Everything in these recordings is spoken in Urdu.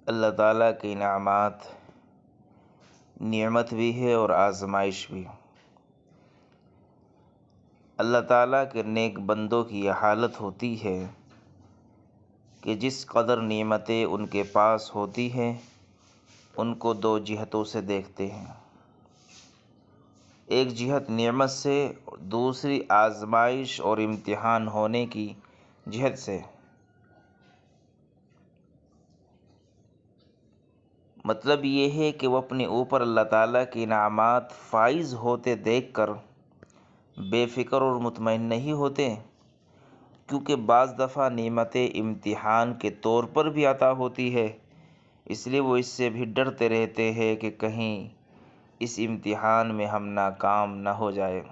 اللہ تعالیٰ کے انعامات نعمت بھی ہے اور آزمائش بھی۔ اللہ تعالیٰ کے نیک بندوں کی یہ حالت ہوتی ہے کہ جس قدر نعمتیں ان کے پاس ہوتی ہیں ان کو دو جہتوں سے دیکھتے ہیں، ایک جہت نعمت سے، دوسری آزمائش اور امتحان ہونے کی جہت سے۔ مطلب یہ ہے کہ وہ اپنے اوپر اللہ تعالیٰ کے انعامات فائز ہوتے دیکھ کر بے فکر اور مطمئن نہیں ہوتے، کیونکہ بعض دفعہ نعمتیں امتحان کے طور پر بھی عطا ہوتی ہے، اس لیے وہ اس سے بھی ڈرتے رہتے ہیں کہ کہیں اس امتحان میں ہم ناکام نہ ہو جائیں۔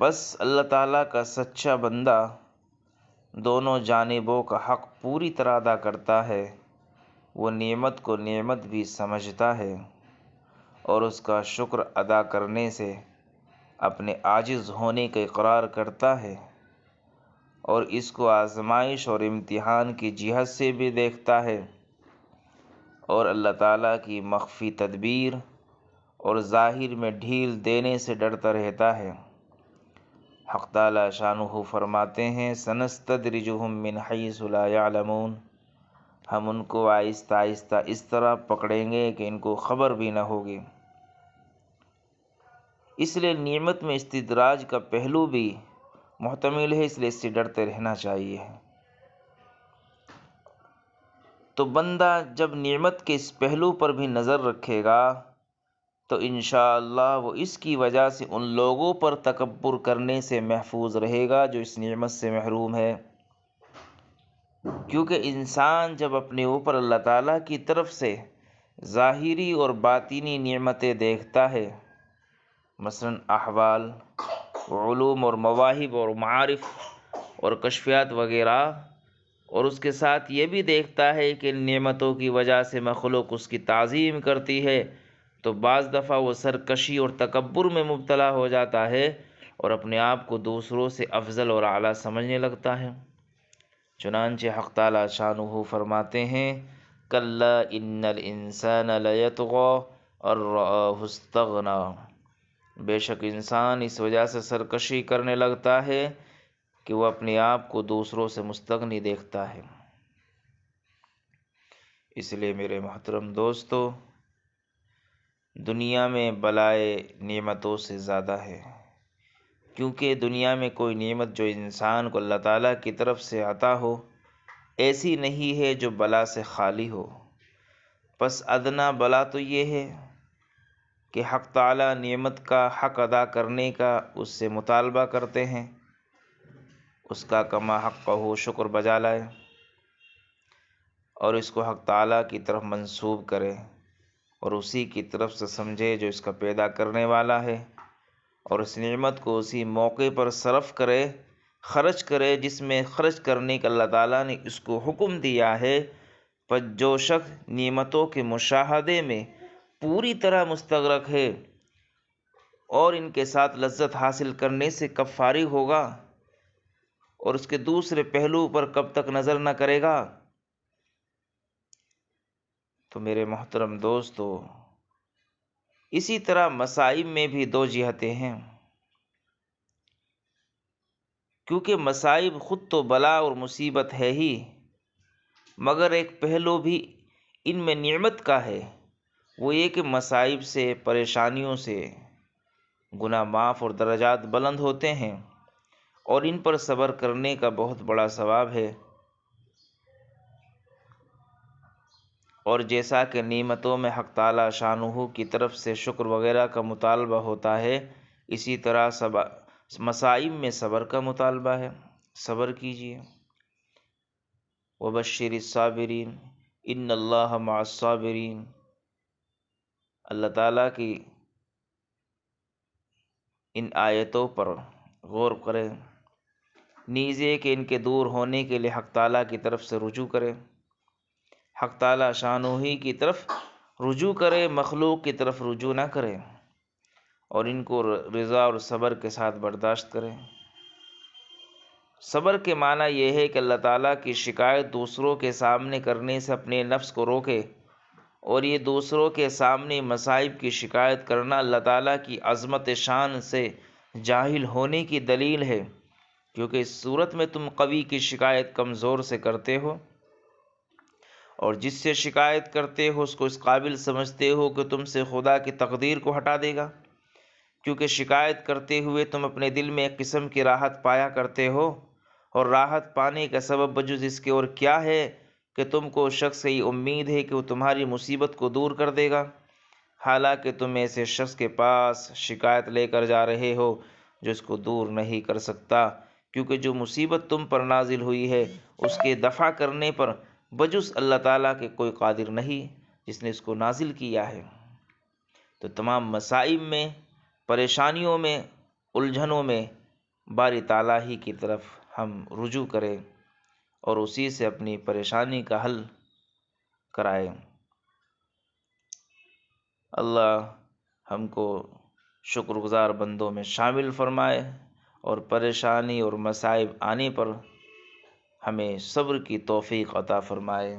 بس اللہ تعالیٰ کا سچا بندہ دونوں جانبوں کا حق پوری طرح ادا کرتا ہے، وہ نعمت کو نعمت بھی سمجھتا ہے اور اس کا شکر ادا کرنے سے اپنے عاجز ہونے کا اقرار کرتا ہے، اور اس کو آزمائش اور امتحان کی جہت سے بھی دیکھتا ہے، اور اللہ تعالیٰ کی مخفی تدبیر اور ظاہر میں ڈھیل دینے سے ڈرتا رہتا ہے۔ حق تعالیٰ شانہ فرماتے ہیں سنستدرجہم من حیث لا یعلمون، ہم ان کو آہستہ آہستہ اس طرح پکڑیں گے کہ ان کو خبر بھی نہ ہوگی۔ اس لیے نعمت میں استدراج کا پہلو بھی محتمل ہے، اس لیے اس سے ڈرتے رہنا چاہیے۔ تو بندہ جب نعمت کے اس پہلو پر بھی نظر رکھے گا تو انشاءاللہ وہ اس کی وجہ سے ان لوگوں پر تکبر کرنے سے محفوظ رہے گا جو اس نعمت سے محروم ہے، کیونکہ انسان جب اپنے اوپر اللہ تعالیٰ کی طرف سے ظاہری اور باطنی نعمتیں دیکھتا ہے، مثلا احوال، علوم اور مواہب اور معارف اور کشفیات وغیرہ، اور اس کے ساتھ یہ بھی دیکھتا ہے کہ ان نعمتوں کی وجہ سے مخلوق اس کی تعظیم کرتی ہے، تو بعض دفعہ وہ سرکشی اور تکبر میں مبتلا ہو جاتا ہے اور اپنے آپ کو دوسروں سے افضل اور اعلیٰ سمجھنے لگتا ہے۔ چنانچہ حق تعالیٰ شانہ فرماتے ہیں کلا ان الانسان لیطغی ان رآہ استغنی، بے شک انسان اس وجہ سے سرکشی کرنے لگتا ہے کہ وہ اپنے آپ کو دوسروں سے مستغنی دیکھتا ہے۔ اس لیے میرے محترم دوستو، دنیا میں بلائے نعمتوں سے زیادہ ہے، کیونکہ دنیا میں کوئی نعمت جو انسان کو اللہ تعالیٰ کی طرف سے عطا ہو ایسی نہیں ہے جو بلا سے خالی ہو۔ پس ادنا بلا تو یہ ہے کہ حق تعالیٰ نعمت کا حق ادا کرنے کا اس سے مطالبہ کرتے ہیں، اس کا کما حقہ شکر بجا لائے اور اس کو حق تعالیٰ کی طرف منسوب کرے اور اسی کی طرف سے سمجھے جو اس کا پیدا کرنے والا ہے، اور اس نعمت کو اسی موقع پر صرف کرے، خرچ کرے جس میں خرچ کرنے کا اللہ تعالیٰ نے اس کو حکم دیا ہے۔ پر جو شخص نعمتوں کے مشاہدے میں پوری طرح مستغرق ہے اور ان کے ساتھ لذت حاصل کرنے سے کب فارغ ہوگا اور اس کے دوسرے پہلو پر کب تک نظر نہ کرے گا؟ تو میرے محترم دوستو، اسی طرح مصائب میں بھی دو جہتیں ہیں، کیونکہ مصائب خود تو بلا اور مصیبت ہے ہی، مگر ایک پہلو بھی ان میں نعمت کا ہے، وہ یہ کہ مصائب سے، پریشانیوں سے گناہ معاف اور درجات بلند ہوتے ہیں، اور ان پر صبر کرنے کا بہت بڑا ثواب ہے۔ اور جیسا کہ نعمتوں میں حق تعالیٰ شانہ کی طرف سے شکر وغیرہ کا مطالبہ ہوتا ہے، اسی طرح مصائب میں صبر کا مطالبہ ہے، صبر کیجیے۔ وبشر الصابرین ان اللہ مع الصابرین، اللہ تعالیٰ کی ان آیتوں پر غور کریں، نیز یہ کہ ان کے دور ہونے کے لیے حق تعالیٰ کی طرف سے رجوع کریں، حق تعالیٰ شانہ ہی کی طرف رجوع کرے، مخلوق کی طرف رجوع نہ کرے، اور ان کو رضا اور صبر کے ساتھ برداشت کریں۔ صبر کے معنی یہ ہے کہ اللہ تعالیٰ کی شکایت دوسروں کے سامنے کرنے سے اپنے نفس کو روکے، اور یہ دوسروں کے سامنے مصائب کی شکایت کرنا اللہ تعالیٰ کی عظمت شان سے جاہل ہونے کی دلیل ہے، کیونکہ اس صورت میں تم قوی کی شکایت کمزور سے کرتے ہو، اور جس سے شکایت کرتے ہو اس کو اس قابل سمجھتے ہو کہ تم سے خدا کی تقدیر کو ہٹا دے گا، کیونکہ شکایت کرتے ہوئے تم اپنے دل میں ایک قسم کی راحت پایا کرتے ہو، اور راحت پانے کا سبب بجز اس کے اور کیا ہے کہ تم کو اس شخص سے یہ امید ہے کہ وہ تمہاری مصیبت کو دور کر دے گا، حالانکہ تم ایسے شخص کے پاس شکایت لے کر جا رہے ہو جو اس کو دور نہیں کر سکتا، کیونکہ جو مصیبت تم پر نازل ہوئی ہے اس کے دفع کرنے پر بجز اللہ تعالیٰ کے کوئی قادر نہیں جس نے اس کو نازل کیا ہے۔ تو تمام مصائب میں، پریشانیوں میں، الجھنوں میں باری تعالیٰ ہی کی طرف ہم رجوع کریں اور اسی سے اپنی پریشانی کا حل کرائیں۔ اللہ ہم کو شکر گزار بندوں میں شامل فرمائے، اور پریشانی اور مصائب آنے پر ہمیں صبر کی توفیق عطا فرمائے۔